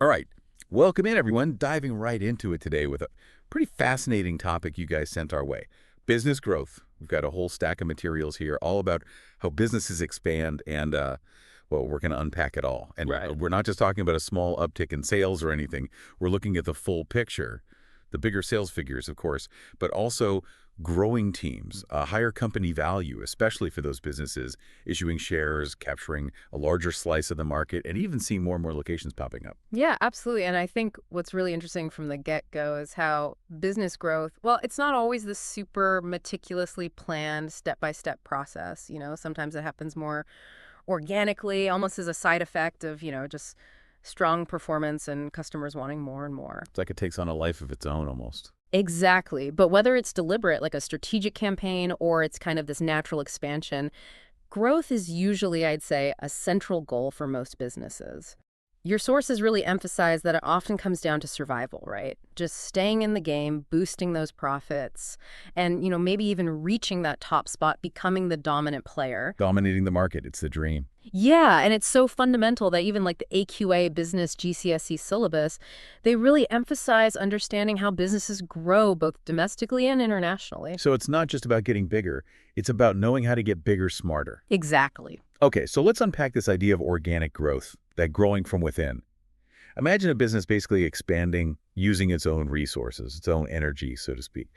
All right. Welcome in, everyone. Diving right into it today with a pretty fascinating topic you guys sent our way. Business growth. We've got a whole stack of materials here all about how businesses expand and, well, we're going to unpack it all. And Right. we're not just talking about a small uptick in sales or anything. We're looking at the full picture, the bigger sales figures, of course, but also growing teams, a higher company value, especially for those businesses, issuing shares, capturing a larger slice of the market, and even seeing more and more locations popping up. Yeah, absolutely. And I think what's really interesting from the get-go is how business growth, well, it's not always the super meticulously planned step-by-step process. Sometimes it happens more organically, almost as a side effect of, just strong performance and customers wanting more and more. It's like it takes on a life of its own almost. Exactly. But whether it's deliberate, like a strategic campaign, or it's kind of this natural expansion, growth is usually, I'd say, a central goal for most businesses. Your sources really emphasize that it often comes down to survival, right? Just staying in the game, boosting those profits, and, maybe even reaching that top spot, becoming the dominant player. Dominating the market, it's the dream. Yeah, and it's so fundamental that even like the AQA Business GCSE syllabus, they really emphasize understanding how businesses grow both domestically and internationally. So it's not just about getting bigger, it's about knowing how to get bigger smarter. Exactly. Okay, so let's unpack this idea of organic growth, that growing from within. Imagine a business basically expanding using its own resources, its own energy, so to speak.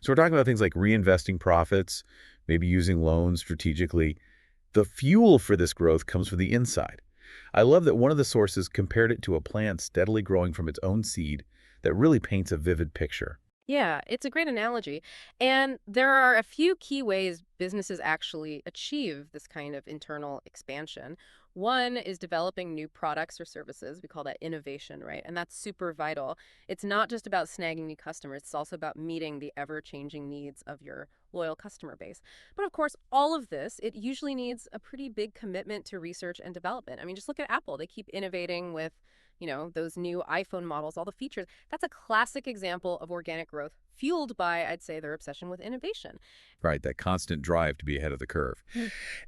So we're talking about things like reinvesting profits, maybe using loans strategically. The fuel for this growth comes from the inside. I love that one of the sources compared it to a plant steadily growing from its own seed that really paints a vivid picture. Yeah, it's a great analogy. And there are a few key ways businesses actually achieve this kind of internal expansion. One is developing new products or services. We call that innovation, right? And that's super vital. It's not just about snagging new customers. It's also about meeting the ever-changing needs of your loyal customer base. But of course, all of this, it usually needs a pretty big commitment to research and development. I mean, just look at Apple. They keep innovating with those new iPhone models, all the features. That's a classic example of organic growth fueled by, I'd say, their obsession with innovation. Right, that constant drive to be ahead of the curve.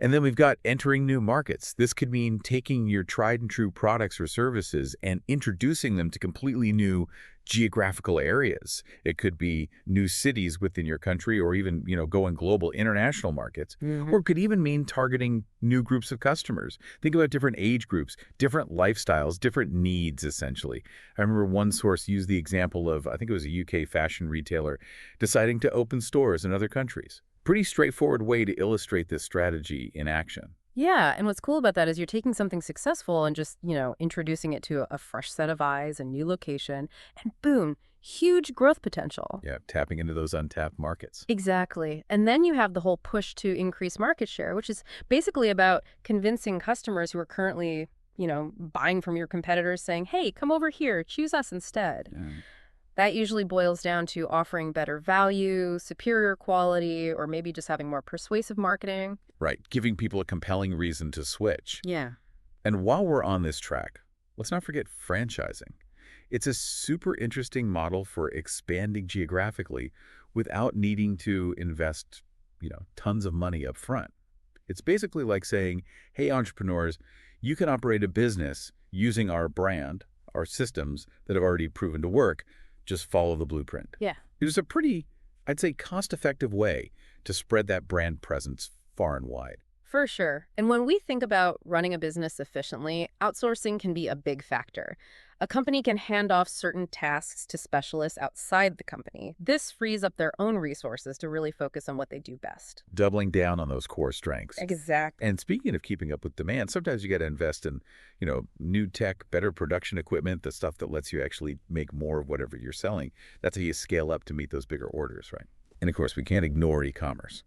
And then we've got entering new markets. This could mean taking your tried and true products or services and introducing them to completely new geographical areas. It could be new cities within your country or even, going global international markets. Or it could even mean targeting new groups of customers. Think about different age groups, different lifestyles, different needs, essentially. I remember one source used the example of, I think it was a UK fashion retailer, deciding to open stores in other countries. Pretty straightforward way to illustrate this strategy in action. Yeah, and what's cool about that is you're taking something successful and just, introducing it to a fresh set of eyes, a new location, and boom, huge growth potential. Yeah, tapping into those untapped markets. Exactly. And then you have the whole push to increase market share, which is basically about convincing customers who are currently, buying from your competitors saying, hey, come over here, choose us instead. Yeah. That usually boils down to offering better value, superior quality, or maybe just having more persuasive marketing. Right, giving people a compelling reason to switch. Yeah. And while we're on this track, let's not forget franchising. It's a super interesting model for expanding geographically without needing to invest, tons of money up front. It's basically like saying, hey, entrepreneurs, you can operate a business using our brand, our systems that have already proven to work. Just follow the blueprint. Yeah. It a pretty, I'd say, cost-effective way to spread that brand presence far and wide. For sure. And when we think about running a business efficiently, outsourcing can be a big factor. A company can hand off certain tasks to specialists outside the company. This frees up their own resources to really focus on what they do best. Doubling down on those core strengths. Exactly. And speaking of keeping up with demand, sometimes you got to invest in, new tech, better production equipment, the stuff that lets you actually make more of whatever you're selling. That's how you scale up to meet those bigger orders, right? And of course, we can't ignore e-commerce.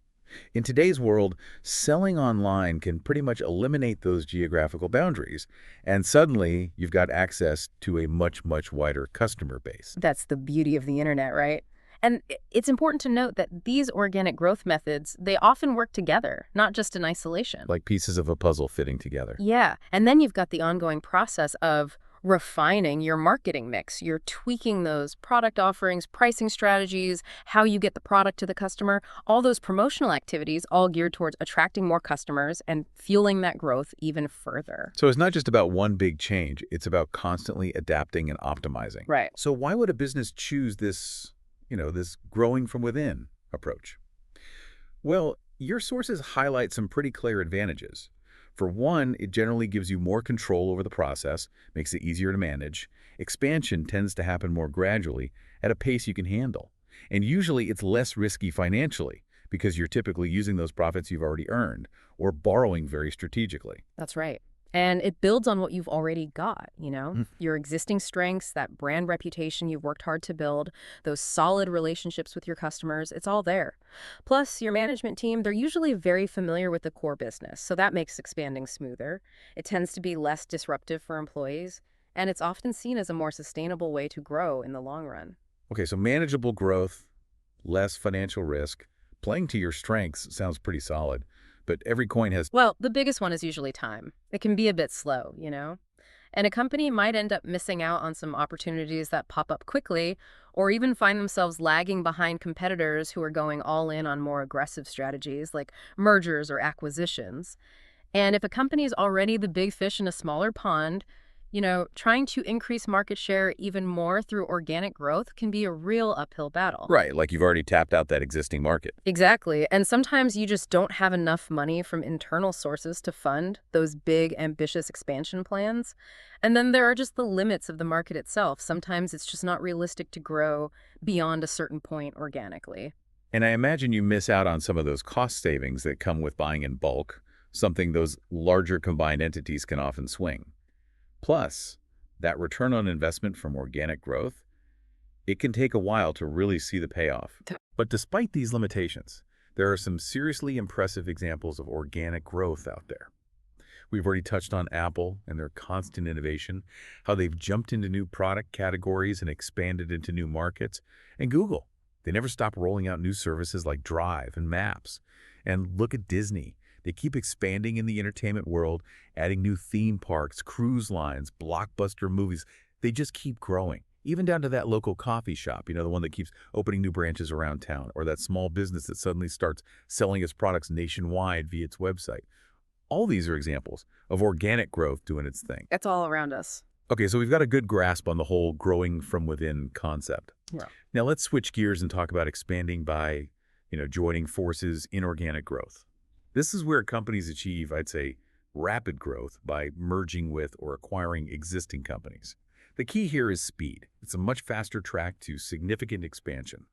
In today's world, selling online can pretty much eliminate those geographical boundaries, and suddenly you've got access to a much, much wider customer base. That's the beauty of the internet, right? And it's important to note that these organic growth methods, they often work together, not just in isolation. Like pieces of a puzzle fitting together. Yeah. And then you've got the ongoing process of refining your marketing mix. You're tweaking those product offerings, pricing strategies, how you get the product to the customer, all those promotional activities all geared towards attracting more customers and fueling that growth even further. So it's not just about one big change, it's about constantly adapting and optimizing. Right. So why would a business choose this growing from within approach? Well, your sources highlight some pretty clear advantages. For one, it generally gives you more control over the process, makes it easier to manage. Expansion tends to happen more gradually, at a pace you can handle. And usually it's less risky financially, because you're typically using those profits you've already earned, or borrowing very strategically. That's right. And it builds on what you've already got, Mm. your existing strengths, that brand reputation you've worked hard to build, those solid relationships with your customers, it's all there. Plus, your management team, they're usually very familiar with the core business, so that makes expanding smoother. It tends to be less disruptive for employees, and it's often seen as a more sustainable way to grow in the long run. Okay, so manageable growth, less financial risk, playing to your strengths sounds pretty solid, but every coin has. Well, the biggest one is usually time. It can be a bit slow. And a company might end up missing out on some opportunities that pop up quickly, or even find themselves lagging behind competitors who are going all in on more aggressive strategies like mergers or acquisitions. And if a company is already the big fish in a smaller pond, trying to increase market share even more through organic growth can be a real uphill battle. Right, like you've already tapped out that existing market. Exactly. And sometimes you just don't have enough money from internal sources to fund those big, ambitious expansion plans. And then there are just the limits of the market itself. Sometimes it's just not realistic to grow beyond a certain point organically. And I imagine you miss out on some of those cost savings that come with buying in bulk, something those larger combined entities can often swing. Plus, that return on investment from organic growth, it can take a while to really see the payoff. But despite these limitations, there are some seriously impressive examples of organic growth out there. We've already touched on Apple and their constant innovation, how they've jumped into new product categories and expanded into new markets. And Google, they never stop rolling out new services like Drive and Maps. And look at Disney. They keep expanding in the entertainment world, adding new theme parks, cruise lines, blockbuster movies. They just keep growing, even down to that local coffee shop, the one that keeps opening new branches around town, or that small business that suddenly starts selling its products nationwide via its website. All these are examples of organic growth doing its thing. It's all around us. Okay, so we've got a good grasp on the whole growing from within concept. Yeah. Now let's switch gears and talk about expanding by, joining forces in organic growth. This is where companies achieve, I'd say, rapid growth by merging with or acquiring existing companies. The key here is speed. It's a much faster track to significant expansion.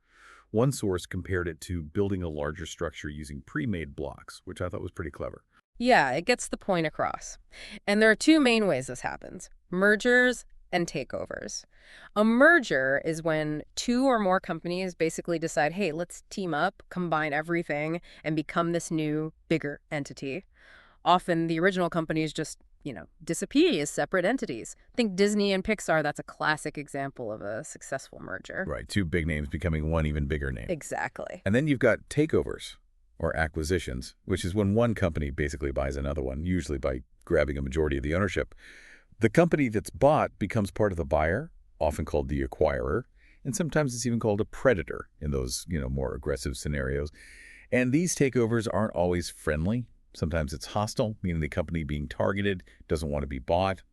One source compared it to building a larger structure using pre-made blocks, which I thought was pretty clever. Yeah, it gets the point across. And there are two main ways this happens: mergers and takeovers. A merger is when two or more companies basically decide, hey, let's team up, combine everything, and become this new, bigger entity. Often the original companies just, disappear as separate entities. Think Disney and Pixar, that's a classic example of a successful merger. Right, two big names becoming one even bigger name. Exactly. And then you've got takeovers, or acquisitions, which is when one company basically buys another one, usually by grabbing a majority of the ownership. The company that's bought becomes part of the buyer, often called the acquirer, and sometimes it's even called a predator in those, more aggressive scenarios. And these takeovers aren't always friendly. Sometimes it's hostile, meaning the company being targeted doesn't want to be bought.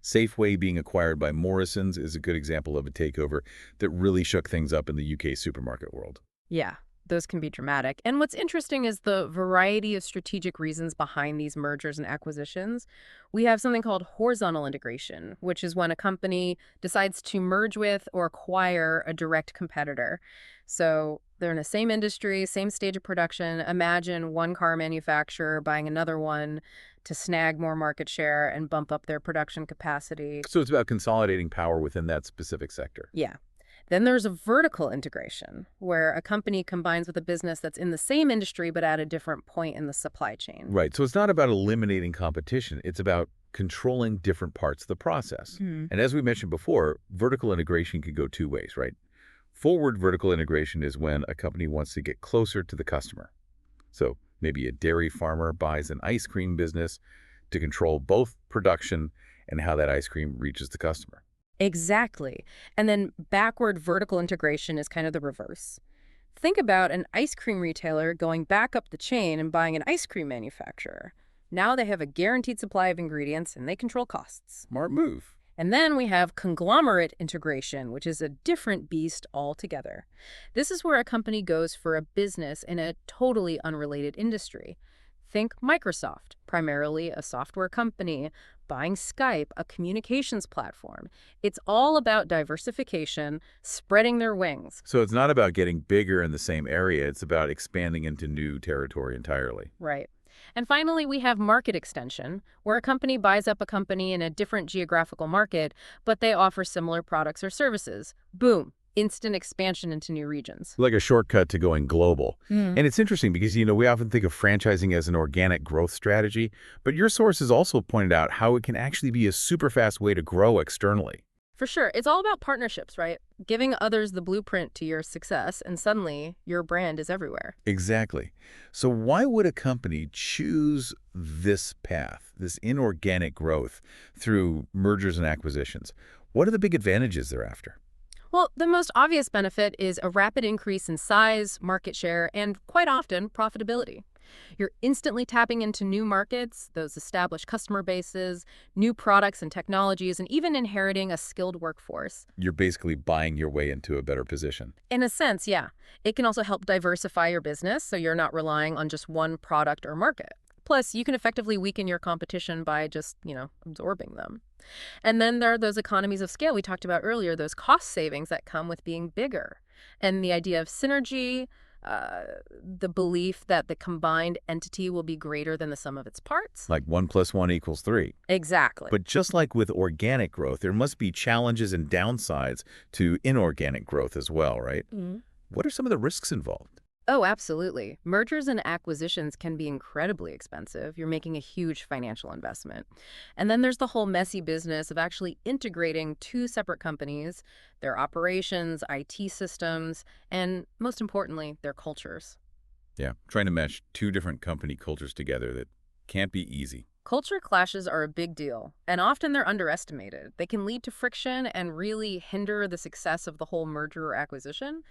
Safeway being acquired by Morrisons is a good example of a takeover that really shook things up in the UK supermarket world. Yeah. Those can be dramatic. And what's interesting is the variety of strategic reasons behind these mergers and acquisitions. We have something called horizontal integration, which is when a company decides to merge with or acquire a direct competitor. So they're in the same industry, same stage of production. Imagine one car manufacturer buying another one to snag more market share and bump up their production capacity. So it's about consolidating power within that specific sector. Yeah. Then there's a vertical integration, where a company combines with a business that's in the same industry but at a different point in the supply chain. Right. So it's not about eliminating competition. It's about controlling different parts of the process. Hmm. And as we mentioned before, vertical integration can go two ways, right? Forward vertical integration is when a company wants to get closer to the customer. So maybe a dairy farmer buys an ice cream business to control both production and how that ice cream reaches the customer. Exactly. And then backward vertical integration is kind of the reverse. Think about an ice cream retailer going back up the chain and buying an ice cream manufacturer. Now they have a guaranteed supply of ingredients and they control costs. Smart move. And then we have conglomerate integration, which is a different beast altogether. This is where a company goes for a business in a totally unrelated industry. Think Microsoft, primarily a software company, buying Skype, a communications platform. It's all about diversification, spreading their wings. So it's not about getting bigger in the same area. It's about expanding into new territory entirely. Right. And finally, we have market extension, where a company buys up a company in a different geographical market, but they offer similar products or services. Boom. Instant expansion into new regions. Like a shortcut to going global. And it's interesting because, we often think of franchising as an organic growth strategy, but your sources also pointed out how it can actually be a super fast way to grow externally. For sure. It's all about partnerships, right? Giving others the blueprint to your success, and suddenly your brand is everywhere. Exactly. So why would a company choose this path, this inorganic growth through mergers and acquisitions? What are the big advantages they're after? Well, the most obvious benefit is a rapid increase in size, market share, and quite often profitability. You're instantly tapping into new markets, those established customer bases, new products and technologies, and even inheriting a skilled workforce. You're basically buying your way into a better position. In a sense, yeah. It can also help diversify your business so you're not relying on just one product or market. Plus, you can effectively weaken your competition by just, absorbing them. And then there are those economies of scale we talked about earlier, those cost savings that come with being bigger. And the idea of synergy, the belief that the combined entity will be greater than the sum of its parts. Like 1 + 1 = 3. Exactly. But just like with organic growth, there must be challenges and downsides to inorganic growth as well, right? What are some of the risks involved? Oh, absolutely. Mergers and acquisitions can be incredibly expensive. You're making a huge financial investment. And then there's the whole messy business of actually integrating two separate companies, their operations, IT systems, and most importantly, their cultures. Yeah, trying to mesh two different company cultures together, that can't be easy. Culture clashes are a big deal, and often they're underestimated. They can lead to friction and really hinder the success of the whole merger or acquisition.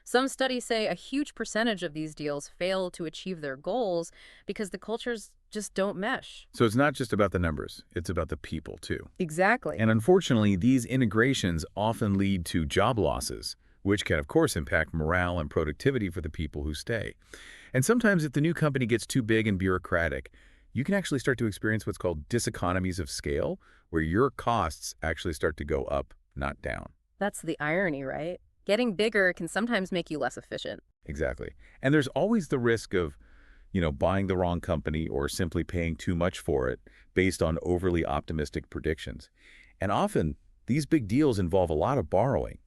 Some studies say a huge percentage of these deals fail to achieve their goals because the cultures just don't mesh. So it's not just about the numbers, it's about the people too. Exactly. And unfortunately, these integrations often lead to job losses, which can of course impact morale and productivity for the people who stay. And sometimes if the new company gets too big and bureaucratic, you can actually start to experience what's called diseconomies of scale, where your costs actually start to go up, not down. That's the irony, right? Getting bigger can sometimes make you less efficient. Exactly. And there's always the risk of, buying the wrong company or simply paying too much for it based on overly optimistic predictions. And often, these big deals involve a lot of borrowing,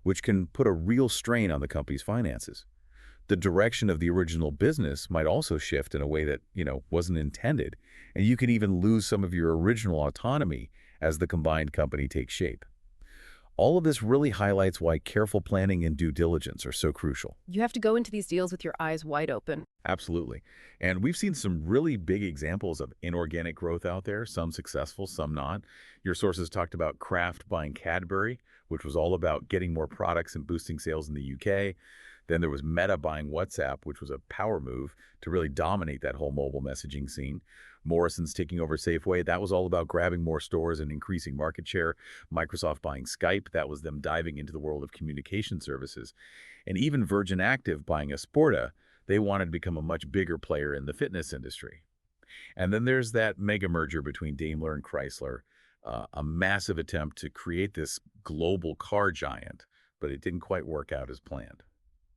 which can put a real strain on the company's finances. The direction of the original business might also shift in a way that, wasn't intended, and you can even lose some of your original autonomy as the combined company takes shape. All of this really highlights why careful planning and due diligence are so crucial. You have to go into these deals with your eyes wide open. Absolutely. And we've seen some really big examples of inorganic growth out there, some successful, some not. Your sources talked about Kraft buying Cadbury, which was all about getting more products and boosting sales in the UK. Then there was Meta buying WhatsApp, which was a power move to really dominate that whole mobile messaging scene. Morrison's taking over Safeway. That was all about grabbing more stores and increasing market share. Microsoft buying Skype. That was them diving into the world of communication services. And even Virgin Active buying Asporta. They wanted to become a much bigger player in the fitness industry. And then there's that mega merger between Daimler and Chrysler, a massive attempt to create this global car giant, but it didn't quite work out as planned.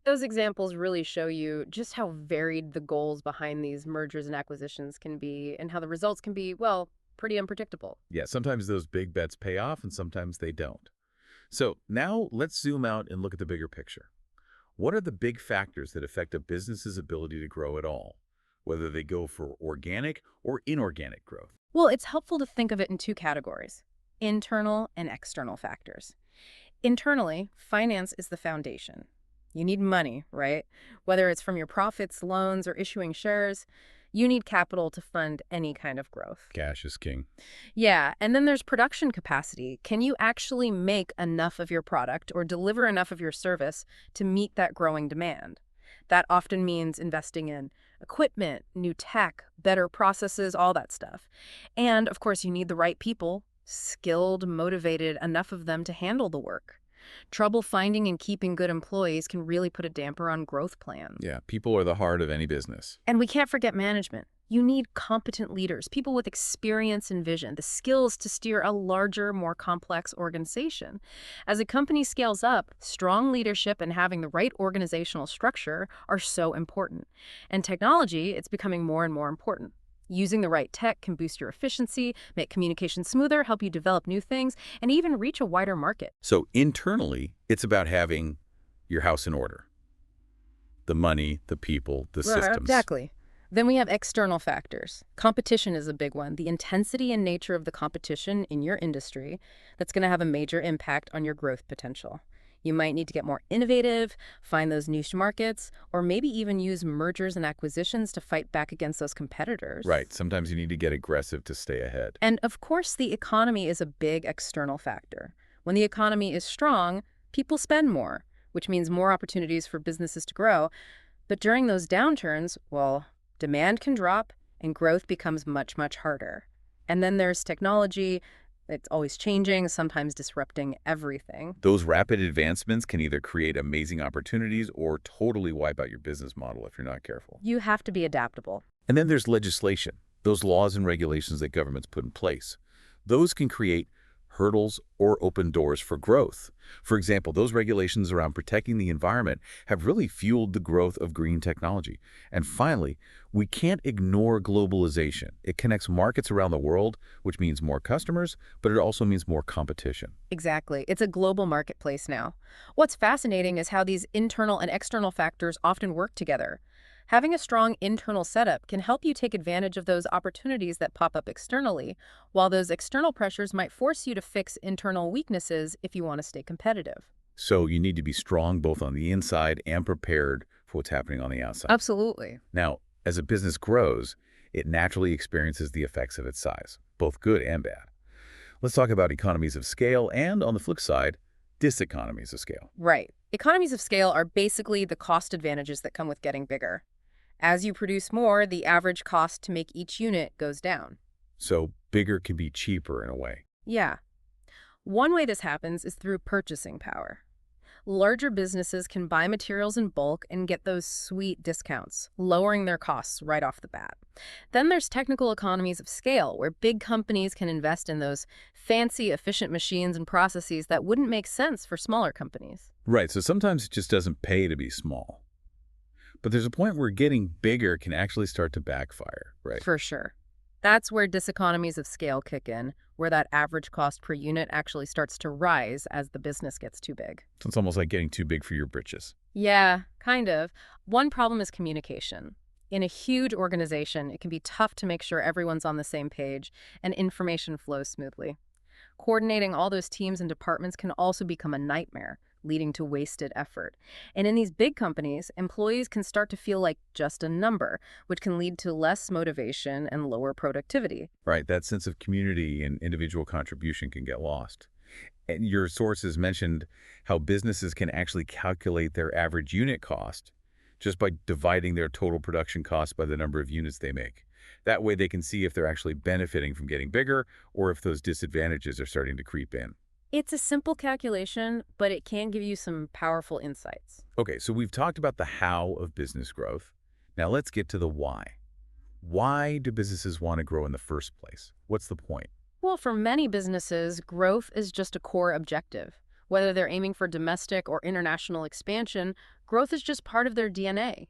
Those examples really show you just how varied the goals behind these mergers and acquisitions can be and how the results can be, well, pretty unpredictable. Yeah, sometimes those big bets pay off and sometimes they don't. So now let's zoom out and look at the bigger picture. What are the big factors that affect a business's ability to grow at all, whether they go for organic or inorganic growth? Well, it's helpful to think of it in two categories: internal and external factors. Internally, finance is the foundation. You need money, right? Whether it's from your profits, loans, or issuing shares, You need capital to fund any kind of growth. Cash is king. Yeah, and then there's production capacity. Can you actually make enough of your product or deliver enough of your service to meet that growing demand? That often means investing in equipment, new tech, better processes, all that stuff. And of course, you need the right people, skilled, motivated, enough of them to handle the work. Trouble finding and keeping good employees can really put a damper on growth plans. Yeah, people are the heart of any business. And we can't forget management. You need competent leaders, people with experience and vision, the skills to steer a larger, more complex organization. As a company scales up, strong leadership and having the right organizational structure are so important. And technology, it's becoming more and more important. Using the right tech can boost your efficiency, make communication smoother, help you develop new things, and even reach a wider market. So internally, it's about having your house in order. The money, the people, the systems. Exactly. Then we have external factors. Competition is a big one. The intensity and nature of the competition in your industry, that's going to have a major impact on your growth potential. You might need to get more innovative, find those niche markets, or maybe even use mergers and acquisitions to fight back against those competitors. Right. Sometimes you need to get aggressive to stay ahead. And of course, the economy is a big external factor. When the economy is strong, people spend more, which means more opportunities for businesses to grow. But during those downturns, well, demand can drop and growth becomes much, much harder. And then there's technology. It's always changing, sometimes disrupting everything. Those rapid advancements can either create amazing opportunities or totally wipe out your business model if you're not careful. You have to be adaptable. And then there's legislation, those laws and regulations that governments put in place. Those can create hurdles or open doors for growth. For example, those regulations around protecting the environment have really fueled the growth of green technology. And finally, we can't ignore globalization. It connects markets around the world, which means more customers, but it also means more competition. Exactly. It's a global marketplace now. What's fascinating is how these internal and external factors often work together. Having a strong internal setup can help you take advantage of those opportunities that pop up externally, while those external pressures might force you to fix internal weaknesses if you want to stay competitive. So you need to be strong both on the inside and prepared for what's happening on the outside. Absolutely. Now, as a business grows, it naturally experiences the effects of its size, both good and bad. Let's talk about economies of scale and, on the flip side, diseconomies of scale. Right. Economies of scale are basically the cost advantages that come with getting bigger. As you produce more, the average cost to make each unit goes down. So bigger can be cheaper in a way. Yeah. One way this happens is through purchasing power. Larger businesses can buy materials in bulk and get those sweet discounts, lowering their costs right off the bat. Then there's technical economies of scale, where big companies can invest in those fancy, efficient machines and processes that wouldn't make sense for smaller companies. Right, so sometimes it just doesn't pay to be small. But there's a point where getting bigger can actually start to backfire, right? For sure. That's where diseconomies of scale kick in, where that average cost per unit actually starts to rise as the business gets too big. So it's almost like getting too big for your britches. Yeah, kind of. One problem is communication. In a huge organization, it can be tough to make sure everyone's on the same page and information flows smoothly. Coordinating all those teams and departments can also become a nightmare, leading to wasted effort. And in these big companies, employees can start to feel like just a number, which can lead to less motivation and lower productivity. Right, that sense of community and individual contribution can get lost. And your sources mentioned how businesses can actually calculate their average unit cost just by dividing their total production cost by the number of units they make. That way they can see if they're actually benefiting from getting bigger or if those disadvantages are starting to creep in. It's a simple calculation, but it can give you some powerful insights. Okay, so we've talked about the how of business growth. Now let's get to the why. Why do businesses want to grow in the first place? What's the point? Well, for many businesses, growth is just a core objective. Whether they're aiming for domestic or international expansion, growth is just part of their DNA.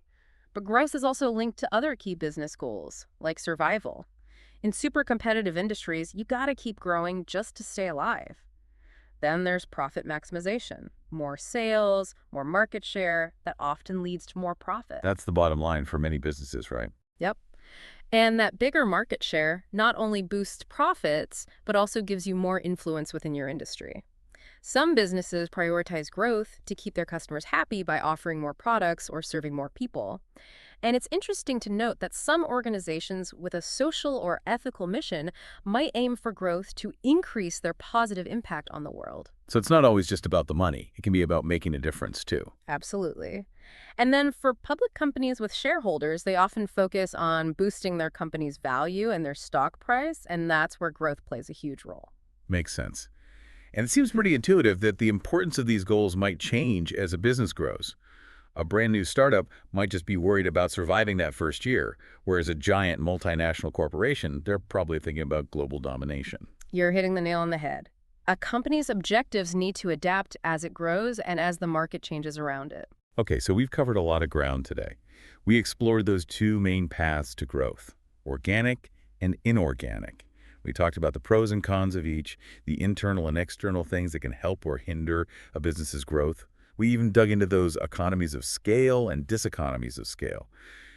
But growth is also linked to other key business goals, like survival. In super competitive industries, you gotta keep growing just to stay alive. Then there's profit maximization. More sales, more market share, that often leads to more profit. That's the bottom line for many businesses, right? Yep. And that bigger market share not only boosts profits, but also gives you more influence within your industry. Some businesses prioritize growth to keep their customers happy by offering more products or serving more people. And it's interesting to note that some organizations with a social or ethical mission might aim for growth to increase their positive impact on the world. So it's not always just about the money. It can be about making a difference, too. Absolutely. And then for public companies with shareholders, they often focus on boosting their company's value and their stock price, and that's where growth plays a huge role. Makes sense. And it seems pretty intuitive that the importance of these goals might change as a business grows. A brand new startup might just be worried about surviving that first year, whereas a giant multinational corporation, they're probably thinking about global domination. You're hitting the nail on the head. A company's objectives need to adapt as it grows and as the market changes around it. Okay, so we've covered a lot of ground today. We explored those two main paths to growth, organic and inorganic. We talked about the pros and cons of each, the internal and external things that can help or hinder a business's growth. We even dug into those economies of scale and diseconomies of scale.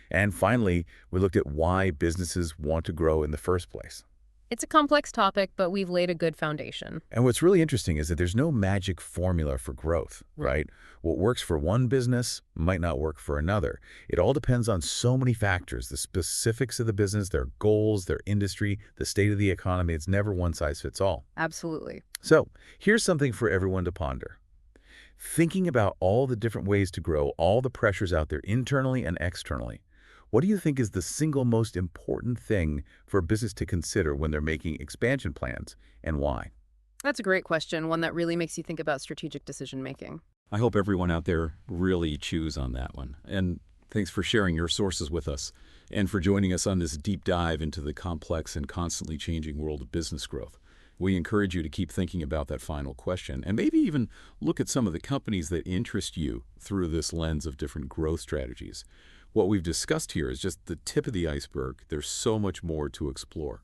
And finally, we looked at why businesses want to grow in the first place. It's a complex topic, but we've laid a good foundation. And what's really interesting is that there's no magic formula for growth, right? What works for one business might not work for another. It all depends on so many factors, the specifics of the business, their goals, their industry, the state of the economy. It's never one size fits all. Absolutely. So here's something for everyone to ponder. Thinking about all the different ways to grow, all the pressures out there internally and externally, what do you think is the single most important thing for a business to consider when they're making expansion plans, and why? That's a great question, one that really makes you think about strategic decision making. I hope everyone out there really chews on that one. And thanks for sharing your sources with us and for joining us on this deep dive into the complex and constantly changing world of business growth. We encourage you to keep thinking about that final question and maybe even look at some of the companies that interest you through this lens of different growth strategies. What we've discussed here is just the tip of the iceberg. There's so much more to explore.